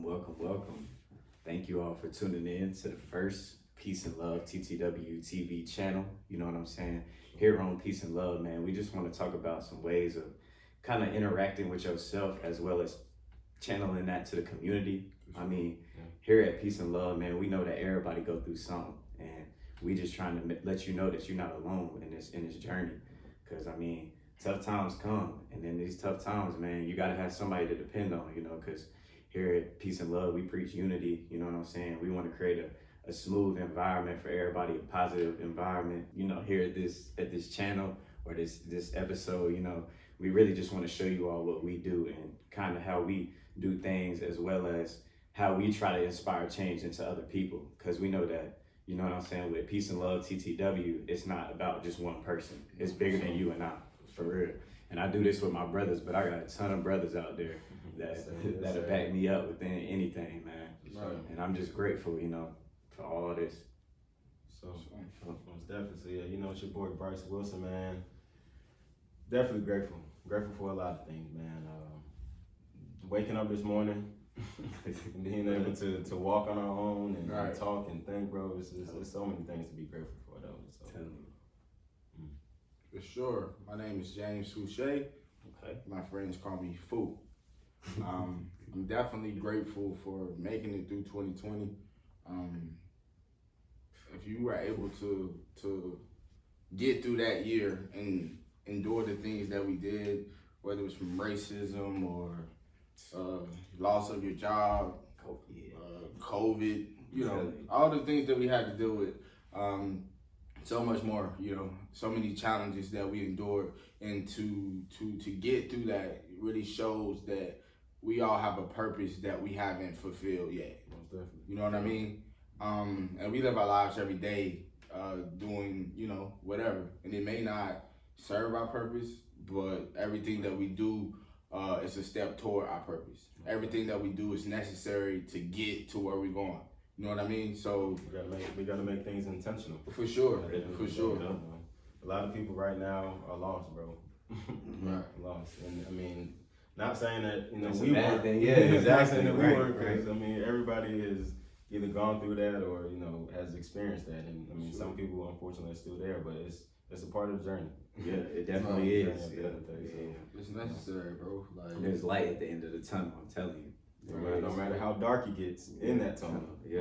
Welcome. Thank you all for tuning in to the first Peace and Love TTW TV channel. You know what I'm saying? Here on Peace and Love, man, we just want to talk about some ways of kind of interacting with yourself as well as channeling that to the community. I mean, here at Peace and Love, man, we know that everybody go through something, and we just trying to let you know that you're not alone in this journey. Because I mean, tough times come, and in these tough times, man, you gotta have somebody to depend on, you know, because here at Peace and Love, we preach unity, you know what I'm saying? We want to create a smooth environment for everybody, a positive environment, you know, here at this channel or this episode, you know, we really just want to show you all what we do and kind of how we do things, as well as how we try to inspire change into other people. Because we know that, you know what I'm saying, with Peace and Love TTW, it's not about just one person. It's bigger than you and I, for real. And I do this with my brothers, but I got a ton of brothers out there that'll back me up within anything, man. Right. And I'm just grateful, you know, for all of this. So most definitely, yeah, you know, it's your boy Bryce Wilson, man. Definitely grateful for a lot of things, man. Waking up this morning, being able to walk on our own and talk and think, bro. There's so many things to be grateful for, though. So. For sure. My name is James Fouché. Okay. My friends call me Foo. I'm definitely grateful for making it through 2020. If you were able to get through that year and endure the things that we did, whether it was from racism or loss of your job, COVID, you know, all the things that we had to deal with. So much more, you know, so many challenges that we endured, and to get through that really shows that we all have a purpose that we haven't fulfilled yet. Most definitely. You know what I mean? And we live our lives every day doing, you know, whatever. And it may not serve our purpose, but everything that we do is a step toward our purpose. Everything that we do is necessary to get to where we're going. You know what I mean? So we gotta make things intentional. For sure. You know, a lot of people right now are lost, bro. Right. Lost. And I mean, not saying that, you know, That's we a bad weren't. thing. Yeah, exactly. That we Right, weren't, because I mean, everybody has either gone through that or, you know, has experienced that. And I mean, some people unfortunately are still there, but it's a part of the journey. Yeah, it definitely is. Yeah. It's necessary, bro. Like, There's light at the end of the tunnel, I'm telling you. No matter how dark it gets in that tunnel, Yeah.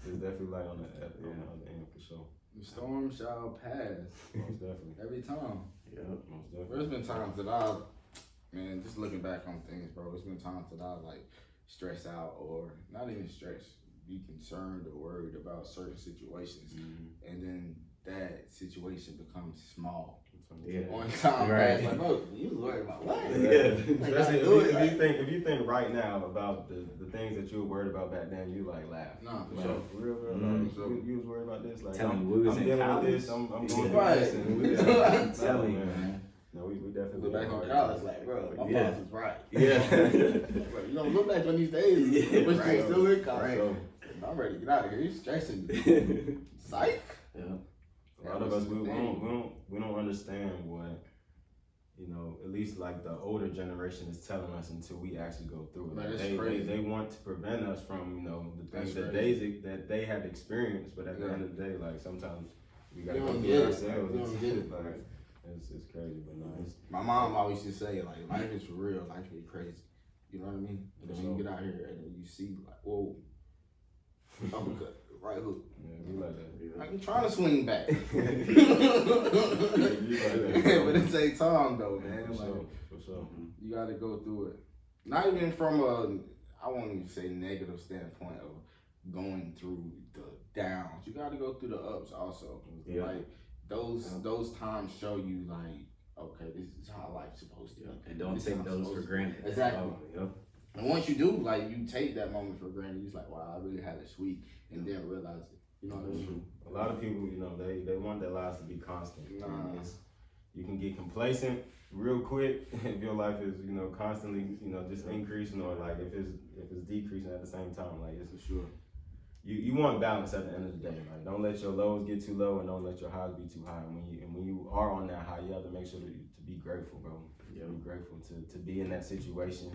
there's definitely light on the other end for sure. the storm shall pass. Most definitely. Every time. Yeah. Most definitely. There's been times that man, just looking back on things, bro, there's been times that I like stress out, or not even stress, be concerned or worried about certain situations. Mm-hmm. And then that situation becomes small. Yeah. One time, Right. like, bro, you was worried about what? Yeah. Especially if you think right now about the things that you were worried about back then, you like laugh. Nah, for like, sure. For real, Mm-hmm. like, you was worried about this. Like, Telling you, we was I'm in dealing college. with this. I'm going through Right. this. And we I'm telling you, man. man. No, we definitely Look back hard. in college, like, bro, my Yeah. boss was right. Yeah. Bro, you don't look back on these days, Yeah, but right. you're still in college. So, I'm ready to get out of here. You're stressing me. Psych. Yeah. a lot of us, we don't understand what, you know, at least like the older generation is telling us until we actually go through it. Man, Like that's crazy. they want to prevent us from, you know, the things That's that they have experienced, but at the end of the day, like sometimes we gotta You go don't through get it it. ourselves. You don't get it. Like, it's crazy, but no, it's My mom always used to say, like, life is for real, life is crazy. You know what I mean? And then For when you sure. get out here and then you see, like, whoa, uppercut, right hook. yeah, we like that. I'm trying to swing back. You like that. But at the same time, though, man, For like, sure, for sure. you got to go through it. Not even from I won't even say negative standpoint of going through the downs. You got to go through the ups also. Yeah. Like, those times show you, like, okay, this is how life's supposed to be. And don't This is take how it's those for supposed to be. granted. Exactly. Oh, yep. And once you do, like, you take that moment for granted. You're like, wow, I really had it sweet, and then realize it. You know what I mean? A lot of people, you know, they want their lives to be constant. Nah. And you can get complacent real quick if your life is, you know, constantly, you know, just increasing, or like if it's decreasing at the same time. Like, it's For sure. you want balance at the end of the day. Like, don't let your lows get too low and don't let your highs be too high. And when you are on that high, you have to make sure to be grateful, bro. Yeah. Be grateful to be in that situation,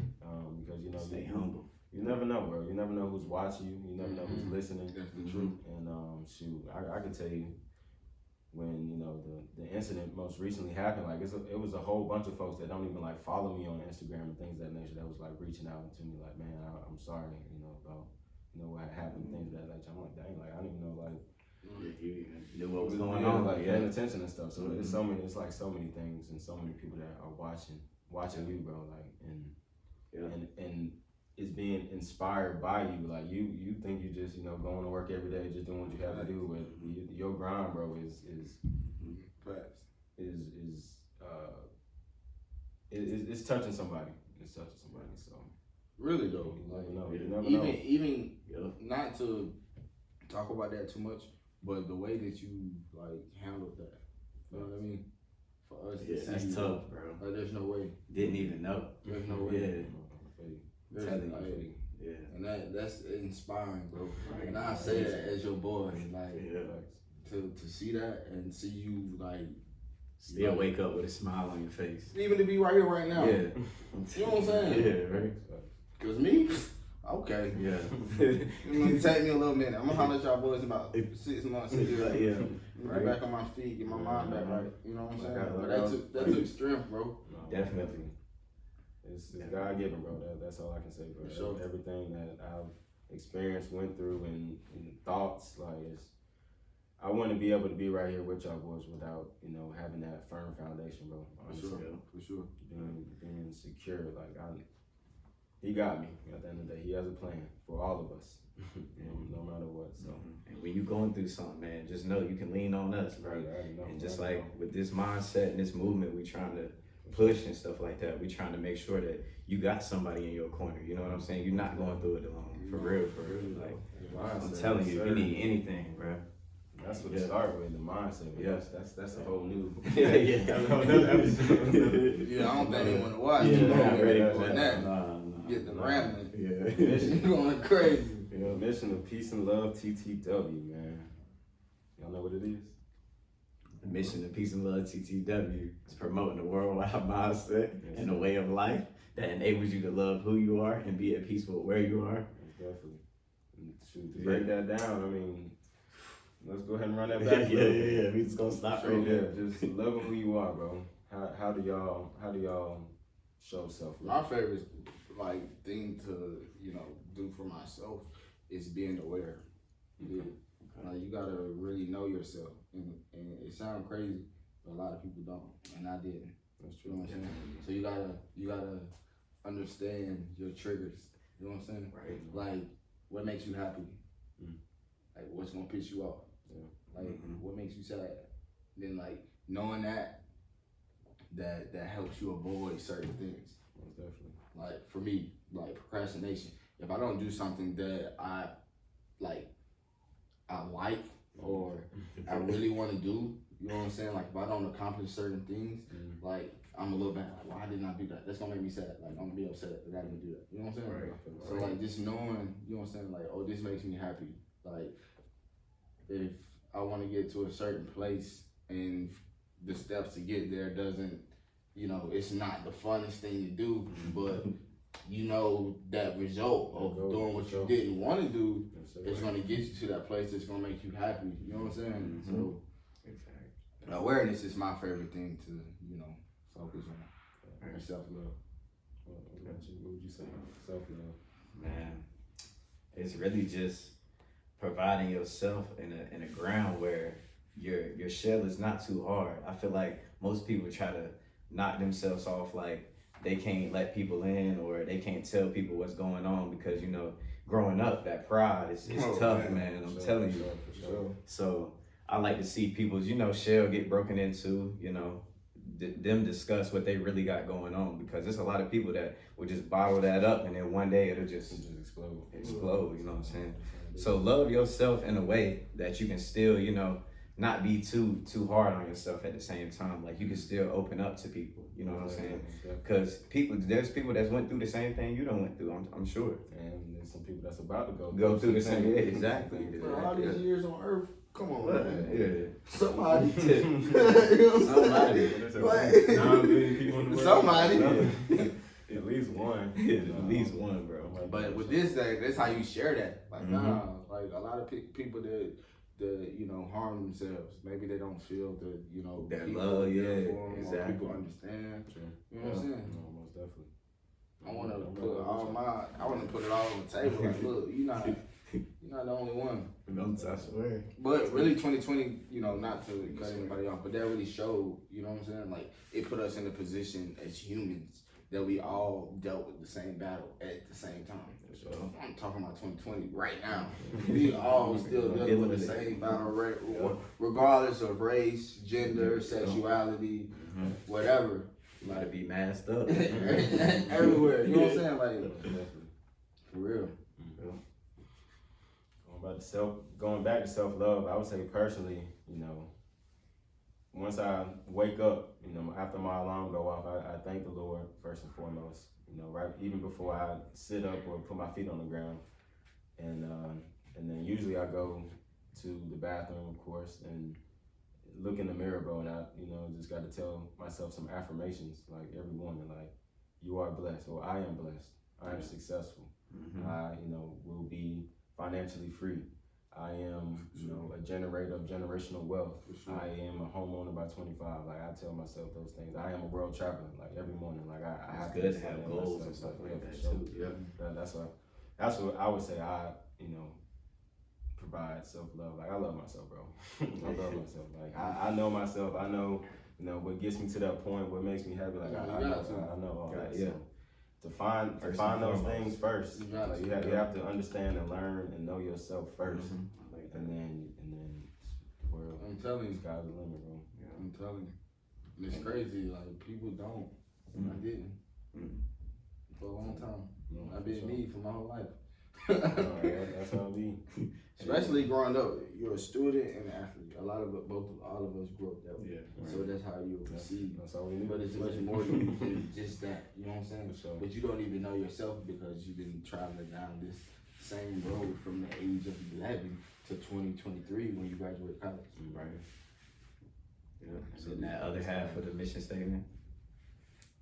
because you know Stay you, humble. you never know, bro. You never know who's watching you. You never know who's listening. That's the truth. And shoot, I can tell you when the incident most recently happened. Like it was a whole bunch of folks that don't even like follow me on Instagram and things of that nature that was like reaching out to me like, man, I'm sorry, about what happened, things of that nature. I'm like, dang, like I didn't even know like. You knew what was going on, like paying attention and stuff. So it's so many things and so many people that are watching you, bro. Like and it's being inspired by you. Like you think you just going to work every day, just doing what you have to do. But your grind, bro, is it's touching somebody. It's touching somebody. So really though, you never know. Even not to talk about that too much. But the way that you like handled that, you know what I mean? For us, that's tough, bro. Like, there's no way. Didn't even know. There's no way. Yeah. And that's inspiring, bro. Right. And I say that as your boy, like to see that and see you like still wake up with a smile on your face. Even to be right here right now. Yeah. You know what I'm saying? Yeah, right. Cause me. Okay. Yeah. It's gonna take me a little minute. I'm gonna holler at y'all boys in about 6 months. Yeah. Get back on my feet, get my mind back right. You know what I'm saying? But that took strength, bro. No, definitely. It's God given, bro. That's all I can say, bro. Sure. Everything that I've experienced, went through, and thoughts, like I wouldn't be able to be right here with y'all boys without having that firm foundation, bro. For sure. Being secure, like He got me. At the end of the day, He has a plan for all of us, no matter what. So, and when you going through something, man, just know you can lean on us, bro. And just like with this mindset and this movement, we trying to push and stuff like that. We trying to make sure that you got somebody in your corner. You know what I'm saying? You're not going through it alone. For real. Like I'm telling you, if you need anything, bro. That's what it started with, the mindset. But that's a whole new. Yeah, I don't think they want to watch. Not ready for that. Get the rambling. Mission going crazy. Mission of peace and love, TTW, man. Y'all know what it is? The mission of peace and love, TTW, is promoting a worldwide mindset and a way of life that enables you to love who you are and be at peace with where you are. Definitely. And to break that down, I mean, let's go ahead and run that back. Yeah. We just gonna stop right there. Just loving who you are, bro. How do y'all show self-love? My favorite thing to do for myself is being aware. You gotta really know yourself, and it sounds crazy, but a lot of people don't, and I didn't. That's true. You know what I'm saying? So you gotta understand your triggers. You know what I'm saying? Right. Like what makes you happy. Like what's gonna piss you off. Yeah. Like what makes you sad. Then like knowing that helps you avoid certain things. Most definitely. Like for me, like procrastination. If I don't do something that I like or I really want to do, you know what I'm saying? Like if I don't accomplish certain things, like I'm a little bad. Like, why didn't I do that? That's gonna make me sad. Like I'm gonna be upset that I didn't do that. You know what I'm saying? Right. So like just knowing, you know what I'm saying? Like, oh, this makes me happy. Like if I want to get to a certain place and the steps to get there doesn't, it's not the funnest thing to do, but that result of doing what you didn't want to do is going to get you to that place that's going to make you happy. You know what I'm saying? So awareness is my favorite thing to, focus on. And self-love. What would you say? Self-love. Man, it's really just providing yourself in a ground where your shell is not too hard. I feel like most people try to knock themselves off, like they can't let people in or they can't tell people what's going on because growing up, that pride is tough, man. I'm telling you. For sure. So I like to see people's shell get broken into, them discuss what they really got going on, because there's a lot of people that will just bottle that up and then one day it'll just explode, you know what I'm saying? So love yourself in a way that you can still, not be too hard on yourself at the same time. Like you can still open up to people, you know what I'm saying? Because there's people that's went through the same thing you done went through, I'm sure. And there's some people that's about to go through the same, exactly. For all these years on earth, come on, man. Yeah. Somebody. Somebody. Somebody. At least one. At least one, bro. But with this, that's how you share that. Like, like a lot of people that harm themselves. Maybe they don't feel the, that people love, there yeah, for 'em, exactly. or people understand. Sure. You know what I'm saying? No, most definitely. I want to put it all on the table. Like, look, you're not the only one. I swear. But really, 2020, not to cut anybody off, but that really showed, you know what I'm saying? Like, it put us in a position as humans that we all dealt with the same battle at the same time. So I'm talking about 2020 right now. We all still dealing with the same battle, regardless of race, gender, sexuality, whatever. You gotta be masked up. Everywhere. You know what I'm saying? Like, for real. Going back to self-love, I would say personally, once I wake up, after my alarm go off, I thank the Lord first and foremost, right, even before I sit up or put my feet on the ground. And then usually I go to the bathroom, of course, and look in the mirror, bro, and I, just got to tell myself some affirmations, like every morning, like, you are blessed, or I am blessed, I am successful, I, will be financially free. I am, a generator of generational wealth. I am a homeowner by 25. Like, I tell myself those things. I am a world traveler. Like, every morning, like I have to have goals and stuff like that too. Yeah, that's what I would say. I, provide self-love. Like, I love myself, bro. I love myself. Like, I know myself. I know, what gets me to that point, what makes me happy. Like, I know all that. Yeah. So to find those things first. Like, you have to understand and learn and know yourself first, and then the world. I'm telling you, sky's the limit, bro. Yeah. I'm telling you, and it's crazy. Like, people don't. I didn't for a long time. I've been me for my whole life. That's how it be. Especially growing up, you're a student and an athlete. All of us grew up that way. Yeah. So that's how you perceive. That's all we knew. But it's much more than just that. You know what I'm saying? Sure. But you don't even know yourself because you've been traveling down this same road from the age of 11 to 2023 when you graduate college. Right. Yeah. So that other half of the mission statement.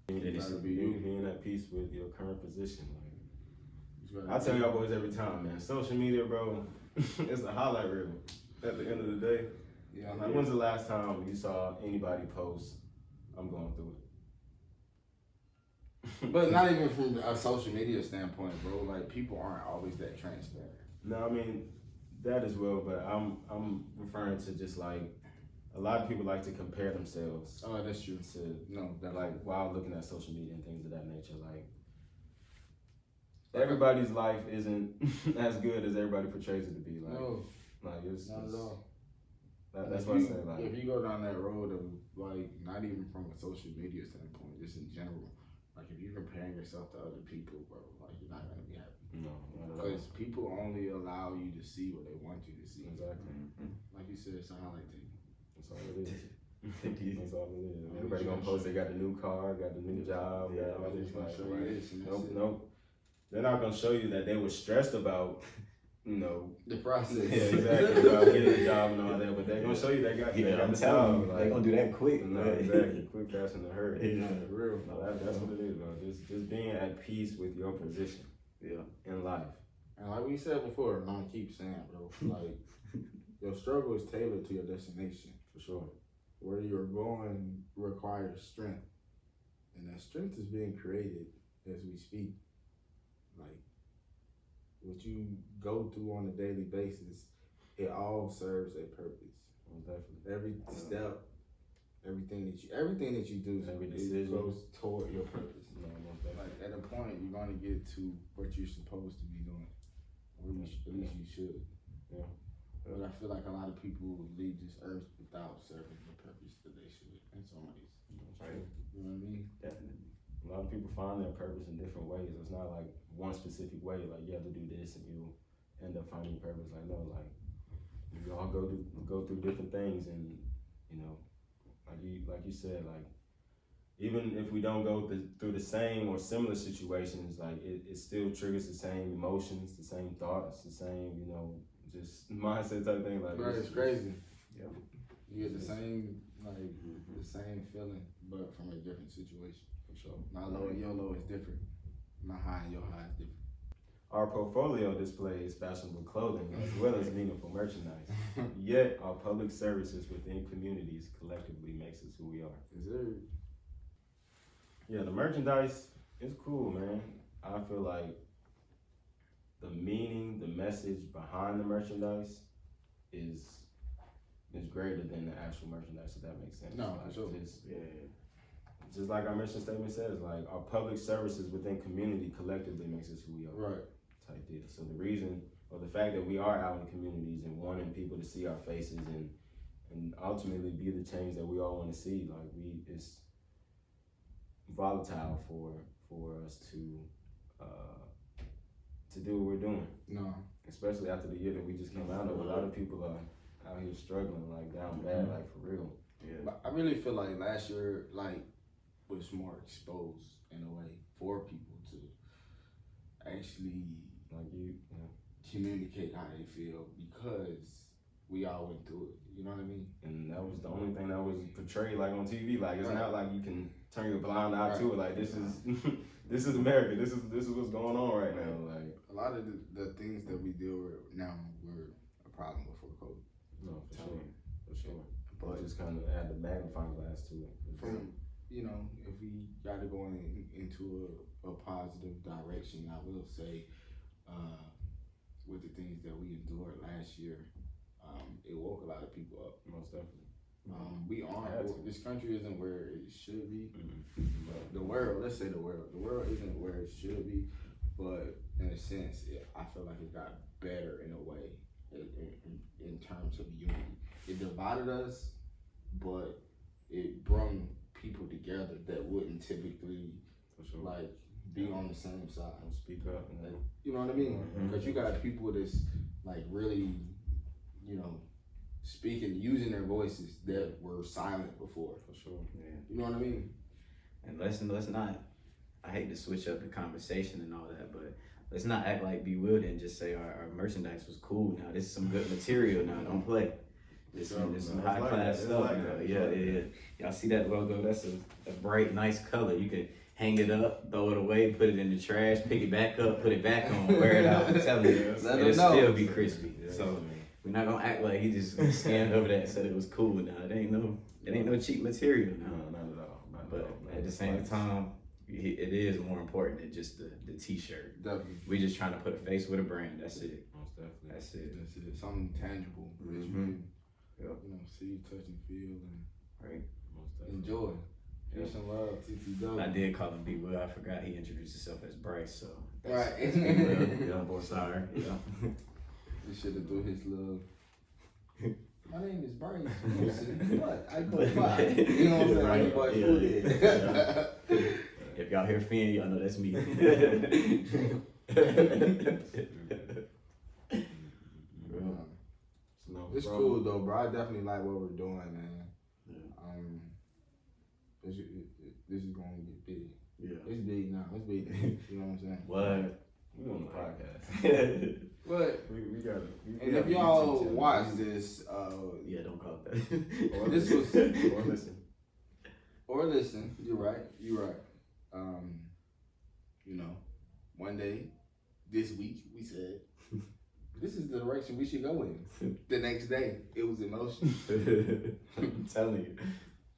Being at peace with your current position. Like, I tell y'all boys every time, man. Social media, bro, it's a highlight reel. At the end of the day, like, when's the last time you saw anybody post, "I'm going through it"? But not even from a social media standpoint, bro. Like, people aren't always that transparent. No, I mean that as well, but I'm referring to just like a lot of people like to compare themselves. Oh, that's true. While looking at social media and things of that nature, like. Everybody's life isn't as good as everybody portrays it to be. Like, it's not at all. That's what I say. Like, if you go down that road of, like, not even from a social media standpoint, just in general, like, if you're comparing yourself to other people, bro, like, you're not gonna be happy. No, because people only allow you to see what they want you to see. Exactly. Like you said, it's a highlight tape. That's all it is. That's all it is. Everybody gonna post they got the new car, got the new job, got all this. Nope. They're not gonna show you that they were stressed about, the process. Yeah, exactly, about getting a job and all that. But they're gonna show you they got the job. They're gonna do that quick. No, exactly, quick, fast, and a hurry. Yeah, for real. No, that's what it is, bro. Just being at peace with your position. Yeah. In life. And like we said before, and I'm gonna keep saying, bro, like, your struggle is tailored to your destination. For sure. Where you're going requires strength, and that strength is being created as we speak. Like, what you go through on a daily basis, it all serves a purpose. Definitely. Every step, everything that you do, every decision goes toward your purpose. Like, at a point, you're gonna get to what you're supposed to be doing, or at least you should. Yeah. But I feel like a lot of people leave this earth without serving the purpose that they should in some ways. Right. You know what I mean? Definitely. A lot of people find their purpose in different ways. It's not like one specific way, like you have to do this and you end up finding your purpose. Like, no, like we all go through different things, and like you said, like even if we don't go through the same or similar situations, like it still triggers the same emotions, the same thoughts, the same, just mindset type thing. Like, right, it's crazy. Yeah. You get the same, the same feeling, but from a different situation. For sure. My low and your low is different. My high and your high is different. Our portfolio displays fashionable clothing as well as meaningful merchandise. Yet, our public services within communities collectively makes us who we are. Is there? Yeah, the merchandise is cool, man. I feel like the meaning, the message behind the merchandise is greater than the actual merchandise, if that makes sense. No, like, for sure. Just like our mission statement says, like our public services within community collectively makes us who we are. Right. Type deal. So the reason or the fact that we are out in communities and wanting people to see our faces and ultimately be the change that we all want to see, like it's volatile for us to do what we're doing. No. Especially after the year that we just came out of. A lot of people are out here struggling, like down bad, like for real. Yeah. But I really feel like last year, like, was more exposed in a way for people to actually Like communicate how they feel because we all went through it. You know what I mean? and that was the only thing that was portrayed like on TV. Like it's not like you can turn your blind eye to it. Like this is this is America. This is what's going on right now. Like A lot of the things that we deal with now were a problem before COVID. no, for sure. But But just kind of add the magnifying glass to it. from, if we got to go into a positive direction, I will say, with the things that we endured last year, it woke a lot of people up. Most definitely. We aren't. This country isn't where it should be. Mm-hmm. The world, let's say the world isn't where it should be. But in a sense, I feel like it got better in a way, in terms of unity. It divided us, but it brought people together that wouldn't typically For sure. like be on the same side. Don't speak up. Like, you know what I mean? Because you got people that's like really, speaking, using their voices that were silent before. For sure. Yeah. You know what I mean? And let's not, I hate to switch up the conversation and all that, but let's not act like bewildered and just say our merchandise was cool. Now this is some good material. Now don't play. This is some high class stuff. Yeah. Y'all see that logo? That's a bright, nice color. You can hang it up, throw it away, put it in the trash, pick it back up, put it back on, wear it out. I'm telling you, it'll still be crispy. So we're not gonna act like he just scanned over that and said it was cool. Now it ain't no cheap material now. No, not at all. But at the same time, it is more important than just the t-shirt. Definitely. We just trying to put a face with a brand. That's it. Most definitely. That's it. That's it. Something tangible that you can, see, touch, and feel, and Right. Most definitely. enjoy. Peace and love, TTW. I did call him B Will. I forgot he introduced himself as Bryce. So Right. that's B Will. Yeah, boy, sorry. Yeah. He should have threw his little. My name is Bryce Wilson. What? I go by. You know what I'm saying? Right. Like, boy, Yeah, who did? If y'all hear Finn, y'all know that's me. No It's problem. cool though, bro. I definitely like what we're doing, man. Yeah. This is going to get big. Yeah. It's big now. It's big. You know what I'm saying? What? We on the podcast. But we got it. and if y'all watch this, Yeah, don't call it that. Or this was or listen. or listen. You're right. One day this week we said this is the direction we should go in. The next day it was emotion. I'm telling you.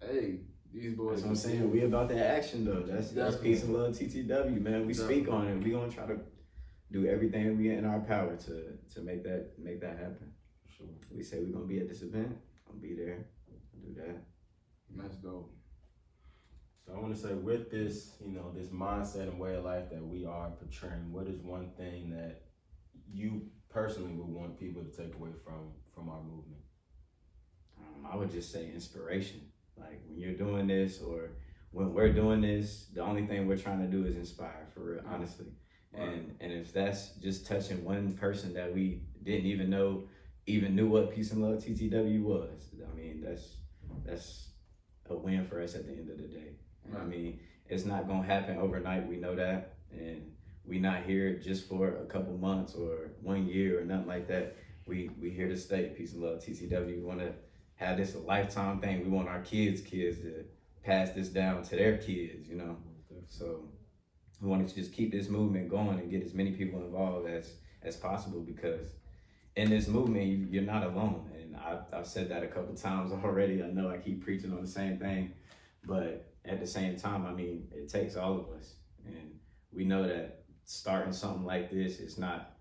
Hey, these boys. That's what I'm saying. We about that action though. That's peace and love TTW, man. We speak on it. We gonna try to do everything we in our power to make that happen. Sure. We say we're gonna be at this event. I'll be there. I'll do that. That's dope. So I want to say with this, this mindset and way of life that we are portraying, what is one thing that you personally would want people to take away from our movement? I would just say inspiration. Like when you're doing this or when we're doing this, the only thing we're trying to do is inspire, for real, honestly. Right. And if that's just touching one person that we didn't even knew what Peace and Love TTW was, I mean, that's a win for us at the end of the day. Right. I mean, it's not gonna happen overnight, we know that, and we not here just for a couple months or 1 year or nothing like that. We here to stay. Peace and Love TTW. We want to have this a lifetime thing. We want our kids to pass this down to their kids, So we wanted to just keep this movement going and get as many people involved as possible, because in this movement, you're not alone. And I've said that a couple times already. I know I keep preaching on the same thing, but at the same time, I mean, it takes all of us. And we know that starting something like this, it's not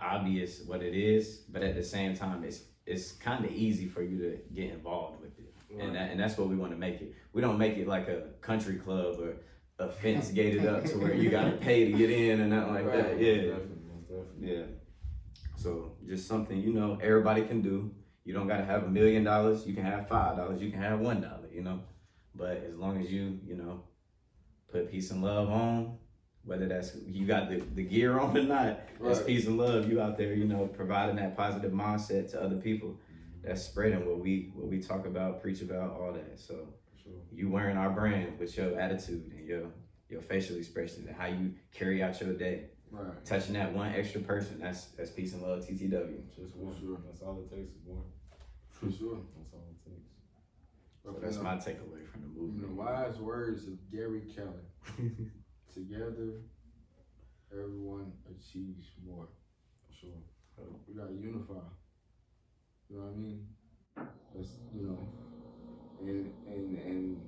obvious what it is, but at the same time, it's kind of easy for you to get involved with it. Right. And that's what we want to make it. We don't make it like a country club or a fence gated up to where you got to pay to get in and nothing like that. Yeah. Definitely. Yeah. So just something, you know, everybody can do. You don't got to have $1 million. You can have $5. You can have $1, you know. But as long as you know, put peace and love on, whether that's you got the gear on or not, that's peace and love. You out there, you know, providing that positive mindset to other people. That's spreading what we talk about, preach about, all that. So you wearing our brand with your attitude and your facial expression and how you carry out your day. Right. Touching that one extra person, that's peace and love, TTW. Just one. Sure. That's all it takes is one. For sure. That's all it takes. So that's my takeaway from the movie. The wise words of Gary Keller. Together, everyone achieves more. For sure. We gotta unify. You know what I mean? That's, you know, and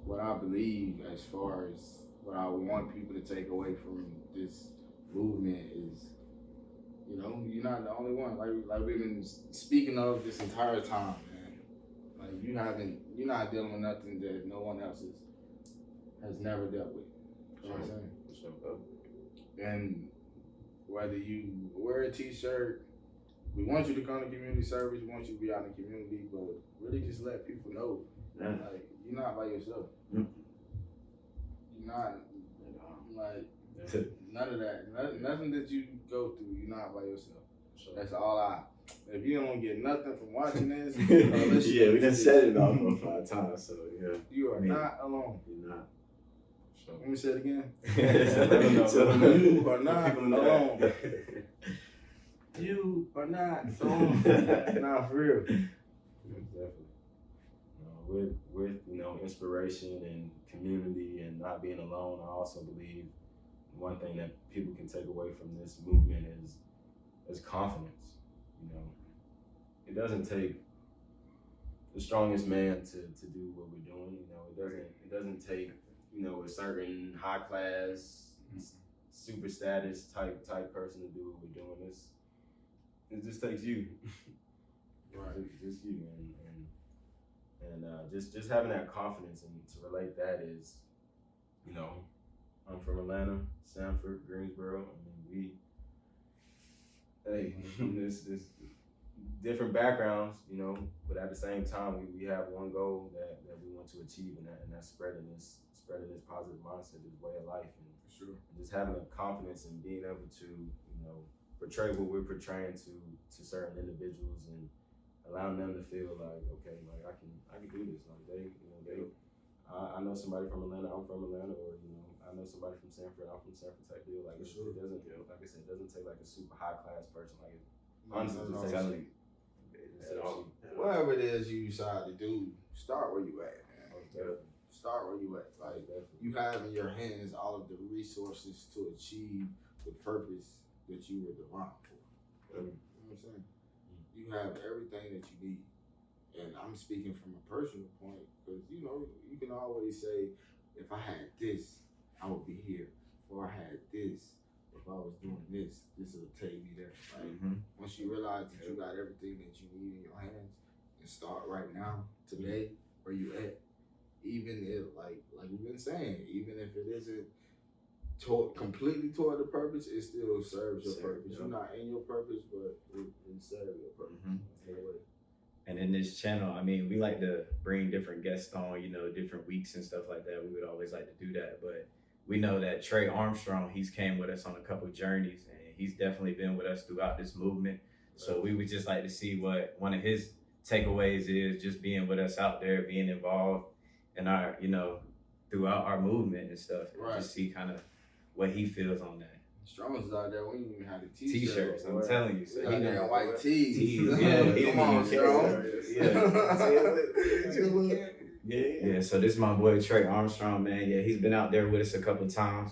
what I believe as far as what I want people to take away from this movement is, you know, you're not the only one. Like we've been speaking of this entire time, man. Like you're not dealing with nothing that no one else has never dealt with. You know what I'm saying? And whether you wear a t-shirt, we want you to come to community service, we want you to be out in the community, but really just let people know, like, you're not by yourself. You're not, like, none of that. Nothing that you go through, you're not by yourself. That's all if you don't get nothing from watching this, yeah, we done said it about 4 or 5 times, so yeah. You are not alone. You're not. Let me say it again. You are not alone. You are not alone. Nah, for real. Definitely. With you know, inspiration and community and not being alone, I also believe one thing that people can take away from this movement is confidence. You know, it doesn't take the strongest man to do what we're doing. You know, it doesn't take, you know, a certain high class, super status type person to do what we're doing. It just takes you, right? Just you, and just having that confidence and to relate that is, you know, I'm from Atlanta, Sanford, Greensboro. I mean, this different backgrounds, you know, but at the same time, we have one goal that we want to achieve, and that's spreading this positive mindset, this way of life, and just having a confidence in being able to, you know, portray what we're portraying to certain individuals and allowing them to feel like, okay, like I can do this. Like I know somebody from Atlanta, I'm from Atlanta, or you know, I know somebody from Sanford, I'm from Sanford type deal. Like it doesn't, like I said, it doesn't take like a super high class person. Like it honestly just takes whatever it is you decide to do, start where you at, man. Okay. Start where you at. Like you have in your hands all of the resources to achieve the purpose that you were divine for. You know what I'm saying? You have everything that you need. And I'm speaking from a personal point because, you know, you can always say, if I had this, I would be here. Or I had this, if I was doing this will take me there. Like, once you realize that you got everything that you need in your hands and start right now, today, where you at, even if, like we've been saying, even if it isn't completely toward the purpose, it still serves your purpose. You're not in your purpose, but it serves your purpose. And in this channel, I mean, we like to bring different guests on, you know, different weeks and stuff like that. We would always like to do that. But we know that Trey Armstrong, he's came with us on a couple of journeys, and he's definitely been with us throughout this movement. So we would just like to see what one of his takeaways is, just being with us out there, being involved in our, you know, throughout our movement and stuff. And just see kind of what he feels on that. Strong's was out there. We didn't even have the t-shirts. I'm telling you. So he got white tees. Yeah, come on, Strong. Yeah, so this is my boy Trey Armstrong, man. Yeah, he's been out there with us a couple of times,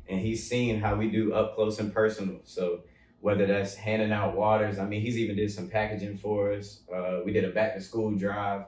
and he's seen how we do up close and personal. So whether that's handing out waters, I mean, he's even did some packaging for us. We did a back to school drive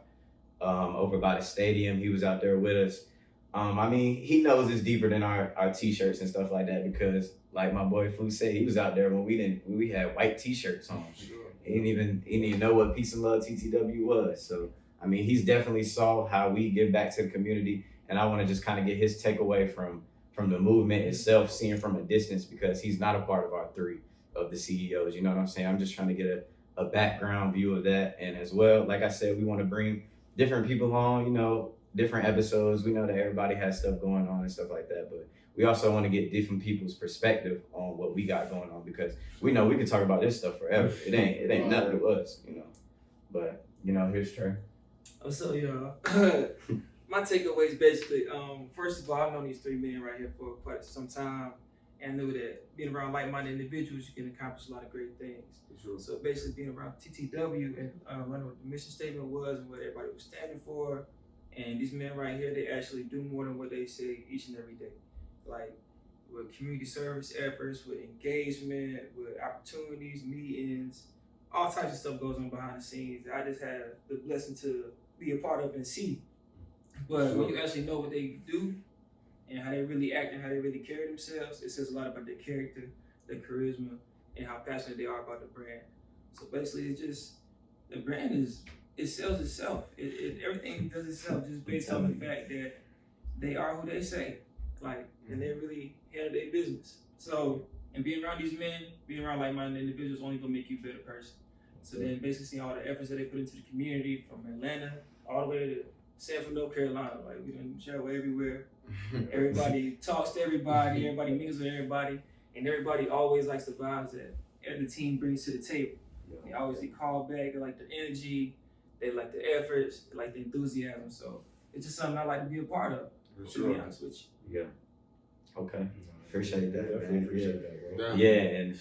over by the stadium. He was out there with us. I mean, he knows it's deeper than our t-shirts and stuff like that because, like my boy Fu said, he was out there when we had white t-shirts on. Sure. He didn't even know what Peace and Love TTW was. So I mean, he's definitely saw how we give back to the community, and I want to just kind of get his takeaway from the movement itself, seeing from a distance because he's not a part of our three of the CEOs. You know what I'm saying? I'm just trying to get a background view of that, and as well, like I said, we want to bring different people on. You know, different episodes. We know that everybody has stuff going on and stuff like that, but we also want to get different people's perspective on what we got going on because we know we can talk about this stuff forever. It ain't nothing to us, you know. But you know, here's Trey. So y'all, my takeaways basically, first of all, I've known these three men right here for quite some time, and I know that being around like-minded individuals, you can accomplish a lot of great things. Sure. So basically, being around TTW and learning what the mission statement was and what everybody was standing for, and these men right here, they actually do more than what they say each and every day, like with community service efforts, with engagement, with opportunities, meetings, all types of stuff goes on behind the scenes. I just had the blessing to be a part of and see. But when you actually know what they do and how they really act and how they really carry themselves, it says a lot about their character, their charisma, and how passionate they are about the brand. So basically, it's just the brand it sells itself. It everything does itself just based on the fact that they are who they say, like, and they really handle their business. So, and being around these men, being around like-minded individuals, only gonna make you a better person. So then basically seeing all the efforts that they put into the community from Atlanta all the way to Sanford, North Carolina. Like we done travel everywhere. Everybody talks to everybody, everybody mingles with everybody, and everybody always likes the vibes that the team brings to the table. They always get called back, they like the energy, they like the efforts, they like the enthusiasm. So it's just something I like to be a part of, to be honest with you. Yeah. Okay. Appreciate that. Definitely appreciate that, bro. Yeah,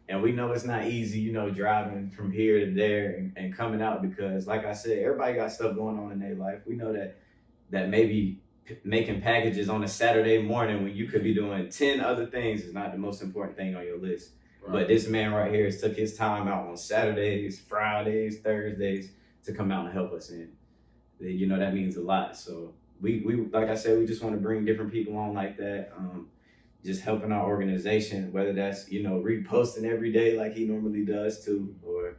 and we know it's not easy, you know, driving from here to there and coming out because, like I said, everybody got stuff going on in their life. We know that maybe making packages on a Saturday morning when you could be doing 10 other things is not the most important thing on your list. Right. But this man right here took his time out on Saturdays, Fridays, Thursdays to come out and help us, and you know that means a lot. So we like I said, we just want to bring different people on like that. Just helping our organization, whether that's, you know, reposting every day like he normally does too, or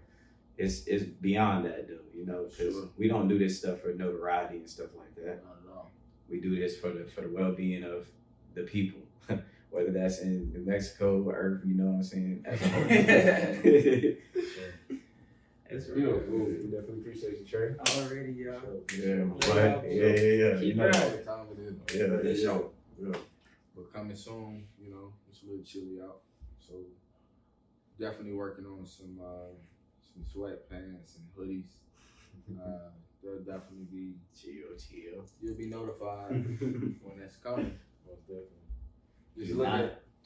it's beyond that though, you know, because we don't do this stuff for notoriety and stuff like that. Not at all. We do this for the well-being of the people, whether that's in New Mexico or Earth, you know what I'm saying? As a whole. That's You know, right. we definitely appreciate you, Trey. Already, y'all. Yeah, but yeah. Keep You know, driving. Time it is. yeah. But coming soon, you know, it's a little chilly out, so definitely working on some sweatpants and hoodies. There'll definitely be Chill. You'll be notified when that's coming. Most definitely. Just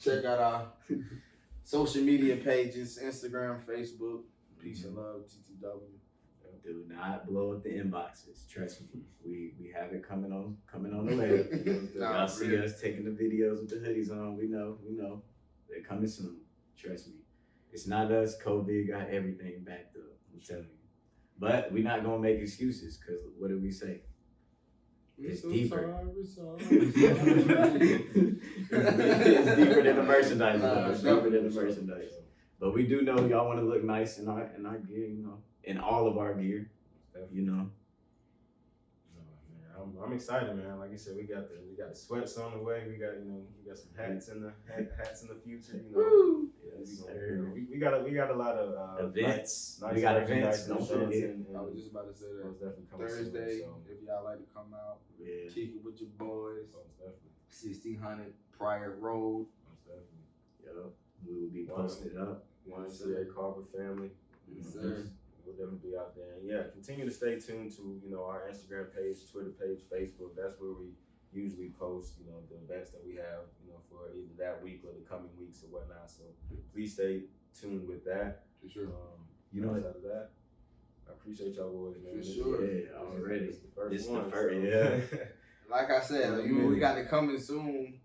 check out our social media pages: Instagram, Facebook, Peace and Love TTW. Do not blow up the inboxes. Trust me, we have it coming on the way. Y'all see us taking the videos with the hoodies on. We know they're coming soon. Trust me, it's not us. COVID got everything backed up. I'm telling you. But we're not gonna make excuses because what did we say? It's deeper. It's deeper than the merchandise. It's deeper than the merchandise. But we do know y'all want to look nice in our gear, you know, in all of our gear, you know. I'm excited, man. Like you said, we got the sweats on the way. We got some hats in the future. You know, we got a lot of events. Nice we got events. events. Don't forget. I was just about to say that. Most definitely coming Thursday, soon, so. if y'all like to come out, kick it with your boys. Most definitely. 1600 Pryor Road. Most definitely. Yep. We will be posted up. One CA Carver family. Yes, sir. We'll definitely be out there. And yeah, continue to stay tuned to, you know, our Instagram page, Twitter page, Facebook. That's where we usually post, you know, the events that we have, you know, for either that week or the coming weeks or whatnot. So please stay tuned with that. For sure. You know, outside of that. I appreciate y'all boys, man. For sure. Yeah, already. This is the first This the one. first- so. yeah. Like I said, we got it coming soon.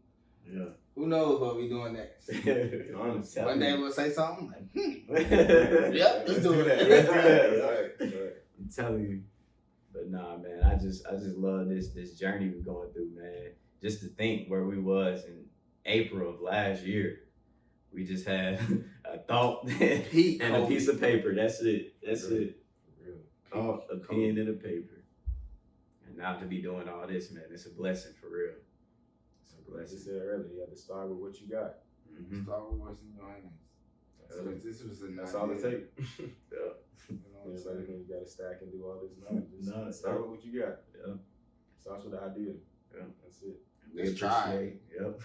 Yeah. Who knows what we doing next? Honestly. One day we'll say something like, Yep, let's do that. it. Let's do that. Right. I'm telling you. But nah, man, I just love this journey we're going through, man. Just to think where we was in April of last year. We just had a thought Peak and a COVID. piece of paper. That's it. That's Really? it. Real. Thought, a pen and a paper. And now to be doing all this, man, it's a blessing for real. It's a Like you blessing. said earlier, you have to start with what you got. Mm-hmm. Start with what's in your hands. Because this was a That's all it takes. Yeah. You know what I'm It's saying? like you got to stack and do all this. No, just No, start with what you got. Yeah. Starts with the idea. Yeah. That's it. We Let's try. appreciate, yep.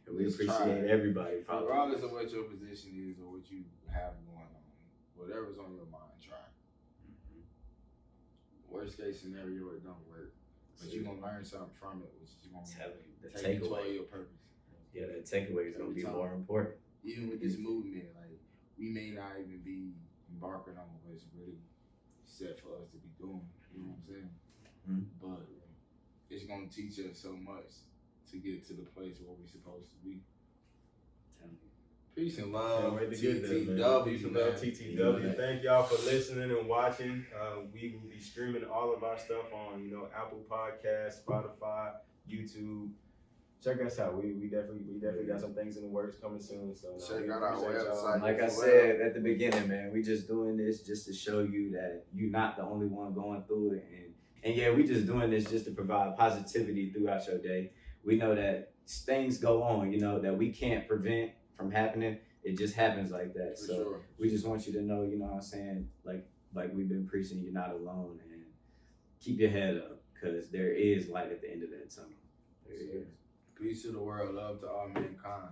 And we Let's appreciate try. everybody following. Regardless of what your position is or what you have going on, whatever's on your mind, try. Mhm. Worst case scenario, it don't work. But you're going to learn something from it, which is going Tell to you, the take you toward takeaway. your purpose. Yeah, that takeaway is gonna be Every time. more important. Even with this movement, like, we may not even be embarking on what's really set for us to be doing. You know what I'm saying? Mhm. But it's going to teach us so much to get to the place where we're supposed to be. Tell you. Peace and Can't love. wait to get there, man. TTW, Peace and man. love, TTW. Thank y'all for listening and watching. We will be streaming all of our stuff on, Apple Podcasts, Spotify, YouTube. Check us out. We definitely got some things in the works coming soon. So Check we out our appreciate y'all. website. Like I as well. said at the beginning, man, we just doing this just to show you that you're not the only one going through it, and yeah, we just doing this just to provide positivity throughout your day. We know that things go on, that we can't prevent from happening. It just happens like that. For So sure. we just want you to know, what I'm saying, like we've been preaching, you're not alone, and keep your head up, because there is light at the end of that tunnel. There is. Peace to the world. Love to all mankind.